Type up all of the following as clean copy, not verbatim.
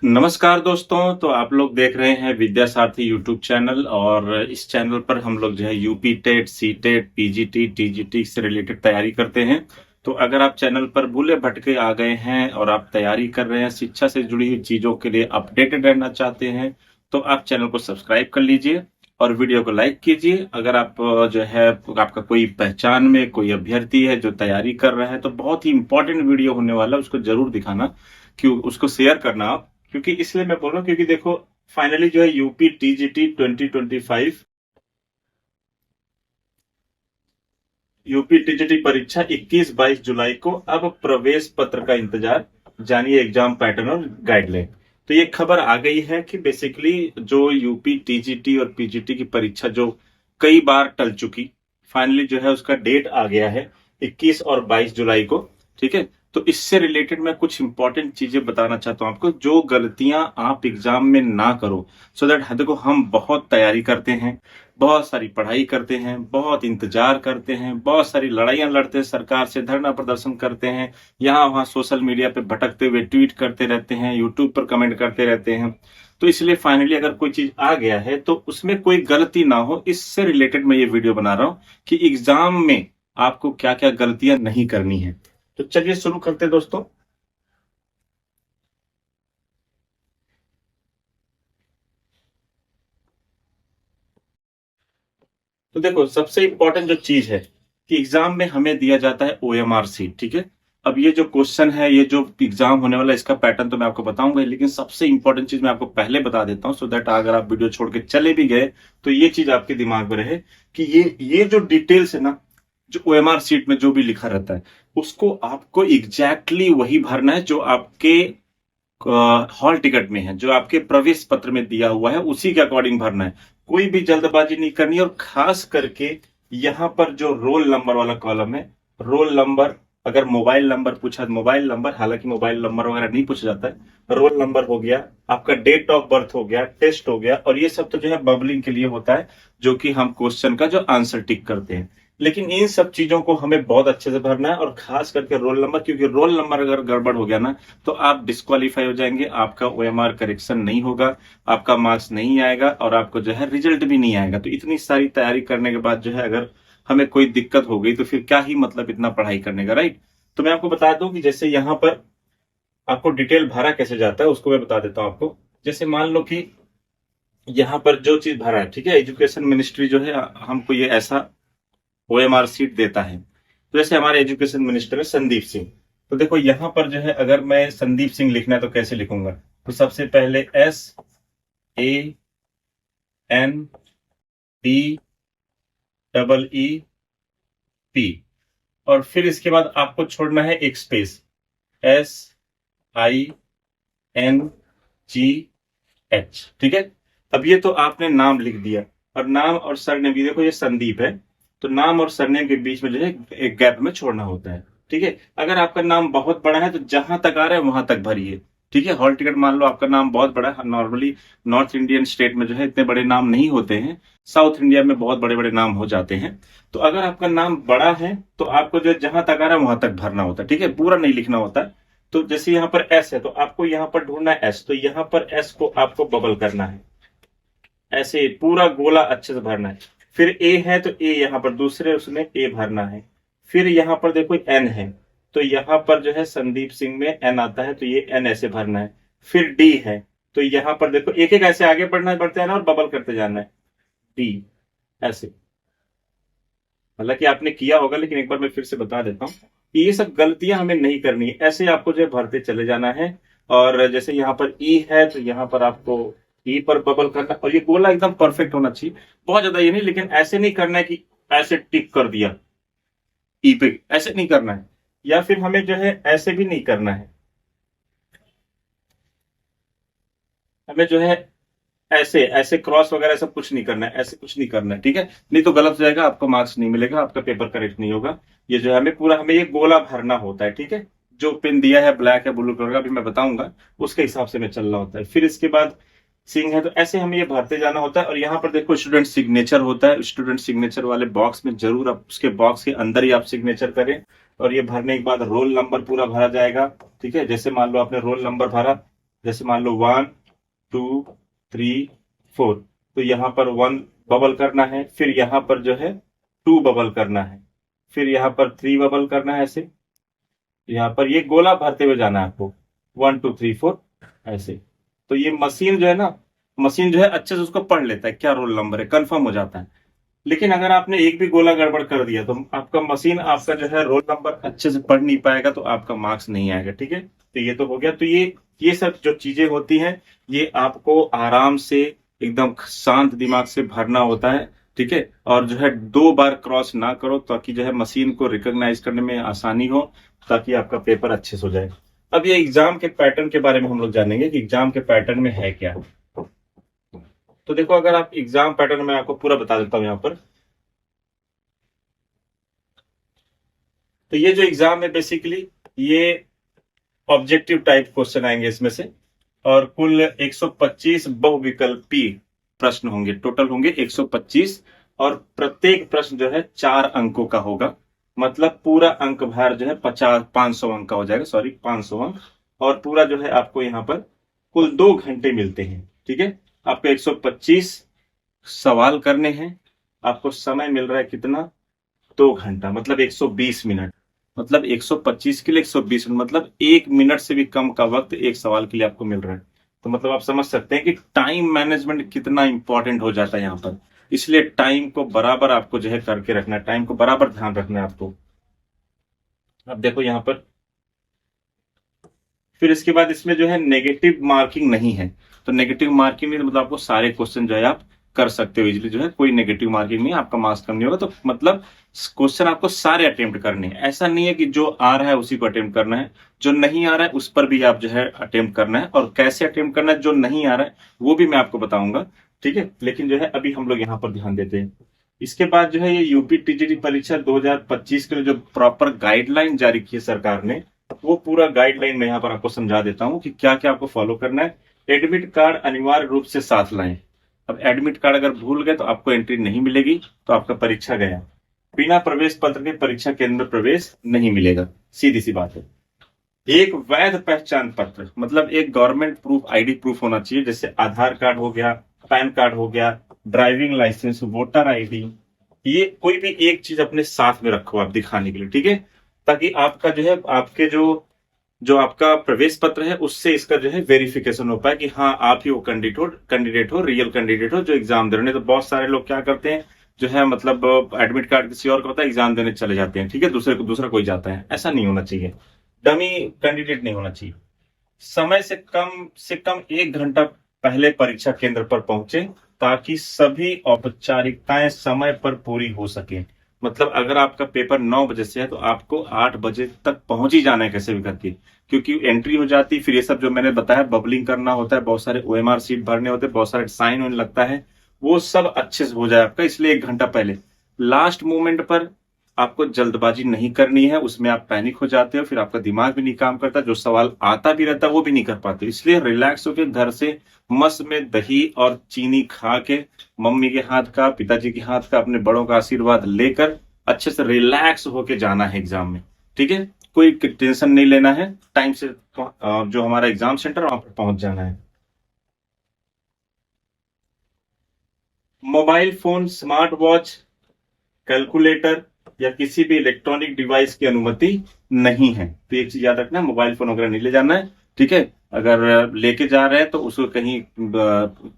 नमस्कार दोस्तों। तो आप लोग देख रहे हैं विद्या सारथी यूट्यूब चैनल और इस चैनल पर हम लोग जो है UP TET, C TET, PGT, TGT से रिलेटेड तैयारी करते हैं। तो अगर आप चैनल पर भूले भटके आ गए हैं और आप तैयारी कर रहे हैं, शिक्षा से जुड़ी हुई चीजों के लिए अपडेटेड रहना चाहते हैं, तो आप चैनल को सब्सक्राइब कर लीजिए और वीडियो को लाइक कीजिए। अगर आप जो है आपका कोई पहचान में कोई अभ्यर्थी है जो तैयारी कर रहा है, तो बहुत ही इंपॉर्टेंट वीडियो होने वाला है, उसको जरूर दिखाना, क्यों उसको शेयर करना आप। क्योंकि इसलिए मैं बोल रहा हूँ क्योंकि देखो, फाइनली जो है यूपी टीजीटी 2025 यूपी टीजीटी परीक्षा 21-22 जुलाई को। अब प्रवेश पत्र का इंतजार, जानिए एग्जाम पैटर्न और गाइडलाइन। तो ये खबर आ गई है कि बेसिकली जो यूपी टीजीटी और पीजीटी की परीक्षा जो कई बार टल चुकी, फाइनली जो है उसका डेट आ गया है 21 और 22 जुलाई को। ठीक है, तो इससे रिलेटेड मैं कुछ इंपॉर्टेंट चीजें बताना चाहता हूं आपको, जो गलतियां आप एग्जाम में ना करो। सो दैट देखो, हम बहुत तैयारी करते हैं, बहुत सारी पढ़ाई करते हैं, बहुत इंतजार करते हैं, बहुत सारी लड़ाइयां लड़ते हैं, सरकार से धरना प्रदर्शन करते हैं, यहाँ वहां सोशल मीडिया पे भटकते हुए ट्वीट करते रहते हैं, यूट्यूब पर कमेंट करते रहते हैं। तो इसलिए फाइनली अगर कोई चीज आ गया है तो उसमें कोई गलती ना हो, इससे रिलेटेड मैं ये वीडियो बना रहा हूं कि एग्जाम में आपको क्या क्या गलतियां नहीं करनी है। तो चलिए शुरू करते हैं दोस्तों। तो देखो, सबसे इंपॉर्टेंट जो चीज है कि एग्जाम में हमें दिया जाता है ओएमआर सीट। ठीक है, अब ये जो क्वेश्चन है, ये जो एग्जाम होने वाला है, इसका पैटर्न तो मैं आपको बताऊंगा, लेकिन सबसे इंपॉर्टेंट चीज मैं आपको पहले बता देता हूं, सो दैट अगर आप वीडियो छोड़ के चले भी गए तो ये चीज आपके दिमाग में रहे कि ये जो डिटेल्स है ना, जो ओएमआर सीट में जो भी लिखा रहता है, उसको आपको एग्जैक्टली वही भरना है जो आपके हॉल टिकट में है, जो आपके प्रवेश पत्र में दिया हुआ है, उसी के अकॉर्डिंग भरना है। कोई भी जल्दबाजी नहीं करनी है। और खास करके यहां पर जो रोल नंबर वाला कॉलम है, रोल नंबर, अगर मोबाइल नंबर पूछा तो मोबाइल नंबर, हालांकि मोबाइल नंबर वगैरह नहीं पूछा जाता है, रोल नंबर हो गया, आपका डेट ऑफ बर्थ हो गया, टेस्ट हो गया, और ये सब तो जो है बबलिंग के लिए होता है, जो कि हम क्वेश्चन का जो आंसर टिक करते हैं। लेकिन इन सब चीजों को हमें बहुत अच्छे से भरना है, और खास करके रोल नंबर, क्योंकि रोल नंबर अगर गड़बड़ हो गया ना, तो आप डिस्क्वालीफाई हो जाएंगे, आपका ओएमआर करेक्शन नहीं होगा, आपका मार्क्स नहीं आएगा, और आपको जो है रिजल्ट भी नहीं आएगा। तो इतनी सारी तैयारी करने के बाद जो है अगर हमें कोई दिक्कत हो गई तो फिर क्या ही मतलब इतना पढ़ाई करने का, राइट। तो मैं आपको बता दूं कि जैसे यहाँ पर आपको डिटेल भरा कैसे जाता है, उसको मैं बता देता हूं आपको। जैसे मान लो कि यहाँ पर जो चीज भरा है, ठीक है, एजुकेशन मिनिस्ट्री जो है हमको ये ऐसा ओएमआर सीट देता है। तो जैसे हमारे एजुकेशन मिनिस्टर है संदीप सिंह, तो देखो यहां पर जो है अगर मैं संदीप सिंह लिखना है तो कैसे लिखूंगा, तो सबसे पहले SANDEEP, और फिर इसके बाद आपको छोड़ना है एक स्पेस, SINGH। ठीक है, अब ये तो आपने नाम लिख दिया, और नाम और सरनेम भी देखो, ये संदीप है, तो नाम और सरनेम के बीच में जो है एक गैप में छोड़ना होता है। ठीक है, अगर आपका नाम बहुत बड़ा है तो जहां तक आ रहा है वहां तक भरिए। ठीक है, हॉल टिकट मान लो आपका नाम बहुत बड़ा है, नॉर्मली नॉर्थ इंडियन स्टेट में जो है इतने बड़े नाम नहीं होते हैं, साउथ इंडिया में बहुत बड़े बड़े नाम हो जाते हैं। तो अगर आपका नाम बड़ा है तो आपको जो जहां तक आ रहा है वहां तक भरना होता है। ठीक है, पूरा नहीं लिखना होता है। तो जैसे यहाँ पर एस है तो आपको यहाँ पर ढूंढना है एस, तो यहाँ पर एस को आपको बबल करना है, ऐसे पूरा गोला अच्छे से भरना है। फिर ए है तो ए यहाँ पर दूसरे उसमें ए भरना है। फिर यहाँ पर देखो एन है, तो यहाँ पर जो है संदीप सिंह में एन आता है, तो ये एन ऐसे भरना है। फिर डी है, तो यहाँ पर देखो एक एक ऐसे आगे बढ़ना बढ़ते जाना और बबल करते जाना है, डी ऐसे। हालांकि आपने किया होगा, लेकिन एक बार मैं फिर से बता देता हूँ कि ये सब गलतियां हमें नहीं करनी है, ऐसे आपको जो है भरते चले जाना है। और जैसे यहाँ पर ई है तो यहाँ पर आपको ई पर बबल करना, और ये गोला एकदम परफेक्ट होना चाहिए, बहुत ज्यादा ये नहीं, लेकिन ऐसे नहीं करना है कि ऐसे टिक कर दिया ई पे, ऐसे नहीं करना है। या फिर हमें जो है ऐसे भी नहीं करना है, हमें जो है ऐसे ऐसे क्रॉस वगैरह सब कुछ नहीं करना है, ऐसे कुछ नहीं करना है। ठीक है, नहीं तो गलत हो जाएगा, आपको मार्क्स नहीं मिलेगा, आपका पेपर करेक्ट नहीं होगा। ये जो है हमें पूरा, हमें ये गोला भरना होता है। ठीक है, जो पिन दिया है ब्लैक है ब्लू कलर का, अभी मैं बताऊंगा, उसके हिसाब से मैं चलना होता है। फिर इसके बाद सिंह है तो ऐसे हमें ये भरते जाना होता है। और यहाँ पर देखो स्टूडेंट सिग्नेचर होता है, स्टूडेंट सिग्नेचर वाले बॉक्स में जरूर आप उसके बॉक्स के अंदर ही आप सिग्नेचर करें। और ये भरने के बाद रोल नंबर पूरा भरा जाएगा। ठीक है, जैसे मान लो आपने रोल नंबर भरा, जैसे मान लो 1 2 3 4, तो यहाँ पर 1 बबल करना है, फिर यहाँ पर जो है 2 बबल करना है, फिर यहाँ पर 3 बबल करना है, ऐसे यहाँ पर ये गोला भरते हुए जाना है आपको, 1 2 3 4 ऐसे। तो ये मशीन जो है ना, मशीन जो है अच्छे से उसको पढ़ लेता है क्या रोल नंबर है, कंफर्म हो जाता है। लेकिन अगर आपने एक भी गोला गड़बड़ कर दिया तो आपका मशीन आपका जो है रोल नंबर अच्छे से पढ़ नहीं पाएगा, तो आपका मार्क्स नहीं आएगा। ठीक है, तो ये तो हो गया। तो ये सब जो चीजें होती हैं, ये आपको आराम से एकदम शांत दिमाग से भरना होता है। ठीक है, और जो है 2 बार क्रॉस ना करो, ताकि जो है मशीन को रिकॉग्नाइज करने में आसानी हो, ताकि आपका पेपर अच्छे से हो जाए। अब ये एग्जाम के पैटर्न के बारे में हम लोग जानेंगे कि एग्जाम के पैटर्न में है क्या। तो देखो, अगर आप एग्जाम पैटर्न में आपको पूरा बता देता हूं यहाँ पर। तो ये जो एग्जाम है बेसिकली, ये ऑब्जेक्टिव टाइप क्वेश्चन आएंगे इसमें से, और कुल 125 बहुविकल्पी प्रश्न होंगे, टोटल होंगे 125, और प्रत्येक प्रश्न जो है 4 अंकों का होगा। मतलब पूरा अंक भार जो है 500 अंक का हो जाएगा, सॉरी 500 अंक। और पूरा जो है आपको यहाँ पर कुल 2 घंटे मिलते हैं। ठीक है, आपको 125 सवाल करने हैं, आपको समय मिल रहा है कितना, 2 घंटा, मतलब 120 मिनट। मतलब 125 के लिए 120 मिनट, मतलब 1 मिनट से भी कम का वक्त एक सवाल के लिए आपको मिल रहा है। तो मतलब आप समझ सकते हैं कि टाइम मैनेजमेंट कितना इंपॉर्टेंट हो जाता है यहाँ पर। इसलिए टाइम को बराबर आपको जो है करके रखना है, टाइम को बराबर ध्यान रखना है आपको। अब देखो यहाँ पर, फिर इसके बाद इसमें जो है नेगेटिव मार्किंग नहीं है। तो नेगेटिव मार्किंग नहीं, तो मतलब आपको सारे क्वेश्चन जो है आप कर सकते हो इजीली, जो है कोई नेगेटिव मार्किंग नहीं, आपका मार्क्स कम नहीं होगा। तो मतलब क्वेश्चन आपको सारे अटेम्प्ट करने हैं, ऐसा नहीं है कि जो आ रहा है उसी को अटेम्प्ट करना है, जो नहीं आ रहा है उस पर भी आप जो है अटेम्प्ट करना है। और कैसे अटेम्प्ट करना है जो नहीं आ रहा है वो भी मैं आपको बताऊंगा। ठीक है, लेकिन जो है अभी हम लोग यहाँ पर ध्यान देते हैं। इसके बाद जो है ये यूपी टीजीटी परीक्षा 2025 के लिए जो प्रॉपर गाइडलाइन जारी की है सरकार ने, वो पूरा गाइडलाइन मैं यहाँ पर आपको समझा देता हूँ कि क्या क्या आपको फॉलो करना है। एडमिट कार्ड अनिवार्य रूप से साथ लाएं। अब एडमिट कार्ड अगर भूल गए तो आपको एंट्री नहीं मिलेगी, तो आपका परीक्षा गया। बिना प्रवेश पत्र के परीक्षा केंद्र में प्रवेश नहीं मिलेगा, सीधी सी बात है। एक वैध पहचान पत्र, मतलब एक गवर्नमेंट प्रूफ आईडी प्रूफ होना चाहिए, जैसे आधार कार्ड हो गया, पैन कार्ड हो गया, ड्राइविंग लाइसेंस, वोटर आईडी, ये कोई भी एक चीज अपने साथ में रखो आप दिखाने के लिए। ठीक है, ताकि आपका जो है, आपके जो जो आपका प्रवेश पत्र है उससे इसका जो है वेरिफिकेशन हो पाए कि हाँ आप ही वो कैंडिडेट हो, रियल कैंडिडेट हो जो एग्जाम दे रहे हैं। तो बहुत सारे लोग क्या करते हैं, जो है मतलब एडमिट कार्ड किसी और का होता है, एग्जाम देने चले जाते हैं। ठीक है, दूसरा कोई जाता है, ऐसा नहीं होना चाहिए। डमी कैंडिडेट नहीं होना चाहिए। समय से कम 1 घंटा पहले परीक्षा केंद्र पर पहुंचे, ताकि सभी औपचारिकताएं समय पर पूरी हो सके। मतलब अगर आपका पेपर 9 बजे से है तो आपको 8 बजे तक पहुंच ही जाना है कैसे भी करके, क्योंकि एंट्री हो जाती, फिर ये सब जो मैंने बताया, बबलिंग करना होता है, बहुत सारे ओएमआर सीट भरने होते हैं, बहुत सारे साइन होने लगता है, वो सब अच्छे से हो जाए आपका। इसलिए 1 घंटा पहले, लास्ट मोमेंट पर आपको जल्दबाजी नहीं करनी है, उसमें आप पैनिक हो जाते हो, फिर आपका दिमाग भी नहीं काम करता, जो सवाल आता भी रहता है वो भी नहीं कर पाते। इसलिए रिलैक्स होकर घर से मस्त में दही और चीनी खा के, मम्मी के हाथ का, पिताजी के हाथ का, अपने बड़ों का आशीर्वाद लेकर अच्छे से रिलैक्स होके जाना है एग्जाम में। ठीक है, कोई टेंशन नहीं लेना है, टाइम से जो हमारा एग्जाम सेंटर वहां पर पहुंच जाना है। Mobile phone, smart watch, calculator या किसी भी इलेक्ट्रॉनिक डिवाइस की अनुमति नहीं है। तो एक चीज याद रखना, मोबाइल फोन वगैरह नहीं ले जाना है। ठीक है, अगर लेके जा रहे हैं तो उसको कहीं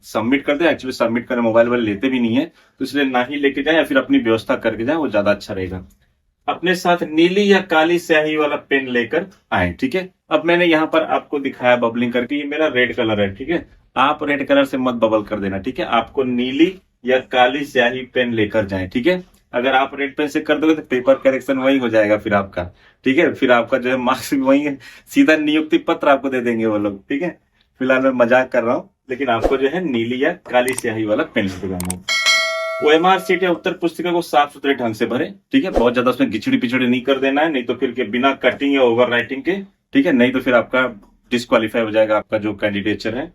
सबमिट कर दे। एक्चुअली सबमिट करने मोबाइल वाले लेते भी नहीं है, तो इसलिए ना ही लेके जाए, या फिर अपनी व्यवस्था करके जाए, वो ज्यादा अच्छा रहेगा। अपने साथ नीली या काली स्याही वाला पेन लेकर आए। ठीक है, अब मैंने यहाँ पर आपको दिखाया बबलिंग करके, ये मेरा रेड कलर है। ठीक है, आप रेड कलर से मत बबल कर देना। ठीक है, आपको नीली या काली स्याही पेन लेकर जाएं। ठीक है, अगर आप रेड पेन से कर दोगे तो पेपर करेक्शन वही हो जाएगा फिर आपका। ठीक है, फिर आपका जो है मार्क्स भी वही है, सीधा नियुक्ति पत्र आपको दे देंगे वो लोग। ठीक है, फिलहाल मैं मजाक कर रहा हूँ, लेकिन आपको जो है नीली या काली स्याही वाला पेन लेकर जाना है। ओएमआर सीट या उत्तर पुस्तिका को साफ सुथरे ढंग से भरे। ठीक है, बहुत ज्यादा उसमें घिचड़ी पिछड़ी नहीं कर देना है, नहीं तो फिर के बिना कटिंग या ओवर राइटिंग के। ठीक है, नहीं तो फिर आपका डिस्क्वालीफाई हो जाएगा आपका जो कैंडिडेचर है।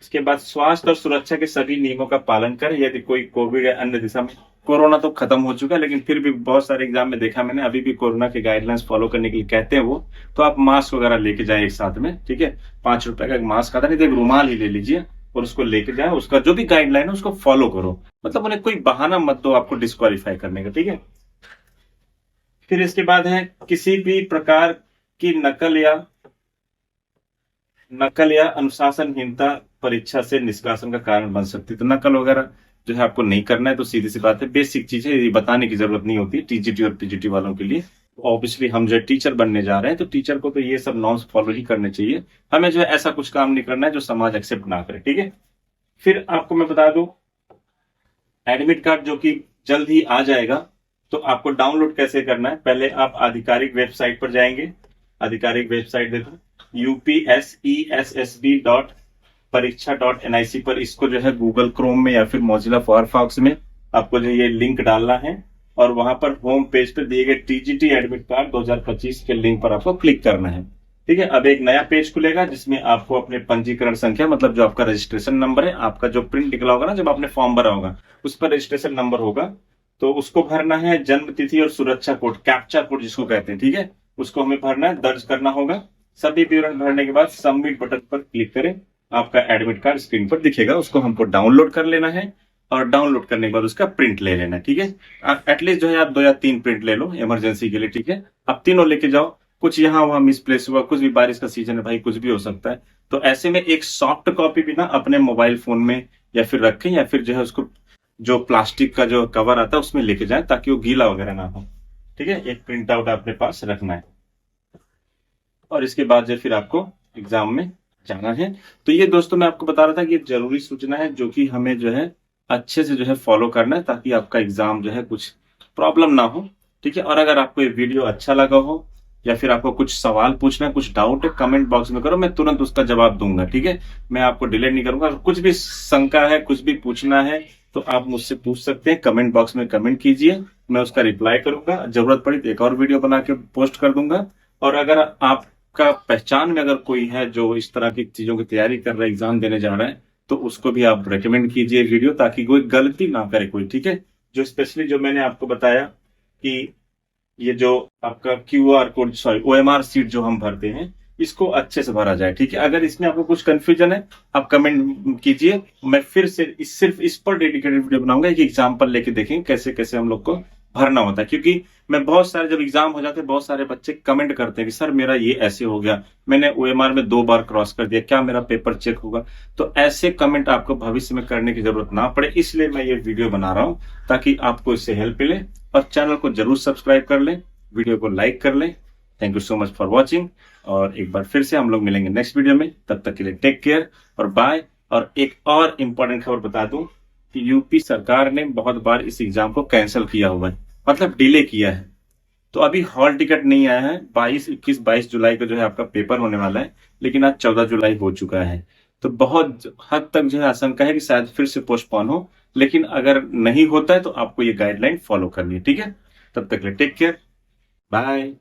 इसके बाद स्वास्थ्य और सुरक्षा के सभी नियमों का पालन करें। यदि कोई कोविड या अन्य दिशा में, कोरोना तो खत्म हो चुका है लेकिन फिर भी बहुत सारे एग्जाम में देखा मैंने अभी भी कोरोना के गाइडलाइंस फॉलो करने के लिए कहते हैं वो, तो आप मास्क वगैरह लेके जाएं एक साथ में, ठीक है। 5 रुपए का एक मास्क आता, नहीं तो एक रुमाल ही ले लीजिए और उसको लेके जाए, उसका जो भी गाइडलाइन है उसको फॉलो करो, मतलब उन्हें कोई बहाना मत दो आपको डिस्क्वालीफाई करने का, ठीक है। फिर इसके बाद है किसी भी प्रकार की नकल या अनुशासनहीनता परीक्षा से निष्कासन का कारण बन सकती है। तो नकल वगैरह जो है आपको नहीं करना है, तो सीधी सी बात है, बेसिक चीज है, ये बताने की जरूरत नहीं होती टीजीटी और पीजीटी वालों के लिए। ऑब्वियसली हम जो टीचर बनने जा रहे हैं तो टीचर को तो ये सब नॉर्म्स फॉलो ही करने चाहिए, हमें जो है ऐसा कुछ काम नहीं करना है जो समाज एक्सेप्ट ना करे, ठीक है। फिर आपको मैं बता दूं, एडमिट कार्ड जो कि जल्द ही आ जाएगा, तो आपको डाउनलोड कैसे करना है, पहले आप आधिकारिक वेबसाइट पर जाएंगे। आधिकारिक वेबसाइट देखो upsessb.परीक्षा.nic पर, इसको जो है गूगल क्रोम में या फिर मोजिला फायरफॉक्स में आपको जो ये लिंक डालना है और वहां पर होम पेज पे दिए गए टीजीटी एडमिट कार्ड 2025 के लिंक पर आपको क्लिक करना है, ठीक है। अब एक नया पेज खुलेगा जिसमें आपको अपने पंजीकरण संख्या, मतलब जो आपका रजिस्ट्रेशन नंबर है, आपका जो प्रिंट निकला होगा ना जब आपने फॉर्म भरा होगा, उस पर रजिस्ट्रेशन नंबर होगा, तो उसको भरना है। जन्म तिथि और सुरक्षा कोड, कैप्चा कोड जिसको कहते हैं, ठीक है, उसको हमें भरना है, दर्ज करना होगा। सभी विवरण भरने के बाद सबमिट बटन पर क्लिक करें, आपका एडमिट कार्ड स्क्रीन पर दिखेगा, उसको हमको डाउनलोड कर लेना है और डाउनलोड करने के बाद उसका प्रिंट ले लेना है, ठीक है। एटलीस्ट जो है आप 2 या 3 प्रिंट ले लो इमरजेंसी के लिए, ठीक है। आप तीनों लेके जाओ, कुछ यहाँ वहां मिसप्लेस हुआ, कुछ भी, बारिश का सीजन है भाई, कुछ भी हो सकता है, तो ऐसे में एक सॉफ्ट कॉपी भी ना अपने मोबाइल फोन में या फिर रखें, या फिर जो है उसको जो प्लास्टिक का जो कवर आता है उसमें लेके जाए ताकि वो गीला वगैरह ना हो, ठीक है। एक प्रिंट आउट अपने पास रखना है और इसके बाद जो फिर आपको एग्जाम में जाना है। तो ये दोस्तों मैं आपको बता रहा था कि ये जरूरी सूचना है जो कि हमें जो है अच्छे से जो है फॉलो करना है ताकि आपका एग्जाम जो है कुछ प्रॉब्लम ना हो, ठीक है। और अगर आपको ये वीडियो अच्छा लगा हो या फिर आपको कुछ सवाल पूछना है, कुछ डाउट है, कमेंट बॉक्स में करो, मैं तुरंत उसका जवाब दूंगा, ठीक है। मैं आपको डिले नहीं करूंगा। कुछ भी शंका है, कुछ भी पूछना है तो आप मुझसे पूछ सकते हैं, कमेंट बॉक्स में कमेंट कीजिए, मैं उसका रिप्लाई करूंगा। जरूरत पड़ी तो एक और वीडियो बना के पोस्ट कर दूंगा। और अगर आपका पहचान में अगर कोई है जो इस तरह की चीजों की तैयारी कर रहा है, एग्जाम देने जा रहा है, तो उसको भी आप रेकमेंड कीजिए वीडियो, ताकि कोई गलती ना करे कोई, ठीक है। जो स्पेशली जो मैंने आपको बताया कि ये जो आपका QR code, sorry OMR sheet जो हम भरते हैं, इसको अच्छे से भरा जाए, ठीक है। अगर इसमें आपको कुछ कंफ्यूजन है आप कमेंट कीजिए, मैं फिर से सिर्फ इस पर डेडिकेटेड वीडियो बनाऊंगा, एक एग्जाम्पल लेके देखेंगे कैसे कैसे हम लोग को भरना होता है। क्योंकि मैं बहुत सारे, जब एग्जाम हो जाते हैं, बहुत सारे बच्चे कमेंट करते हैं कि सर मेरा ये ऐसे हो गया, मैंने ओएमआर में 2 बार क्रॉस कर दिया, क्या मेरा पेपर चेक होगा। तो ऐसे कमेंट आपको भविष्य में करने की जरूरत ना पड़े, इसलिए मैं ये वीडियो बना रहा हूं ताकि आपको इससे हेल्प मिले। और चैनल को जरूर सब्सक्राइब कर लें, वीडियो को लाइक कर लें। Thank you so much for watching, और एक बार फिर से हम लोग मिलेंगे नेक्स्ट वीडियो में, तब तक के लिए टेक केयर और बाय। और एक और इम्पोर्टेंट खबर बता दूं कि यूपी सरकार ने बहुत बार इस एग्जाम को कैंसिल किया हुआ है, मतलब डिले किया है। तो अभी हॉल टिकट नहीं आया है, 22 जुलाई को जो है आपका पेपर होने वाला है, लेकिन आज 14 जुलाई हो चुका है। तो बहुत हद तक जो है आशंका है कि शायद फिर से पोस्टपोन हो, लेकिन अगर नहीं होता है तो आपको ये गाइडलाइन फॉलो करनी है, ठीक है। तब तक के लिए टेक केयर, बाय।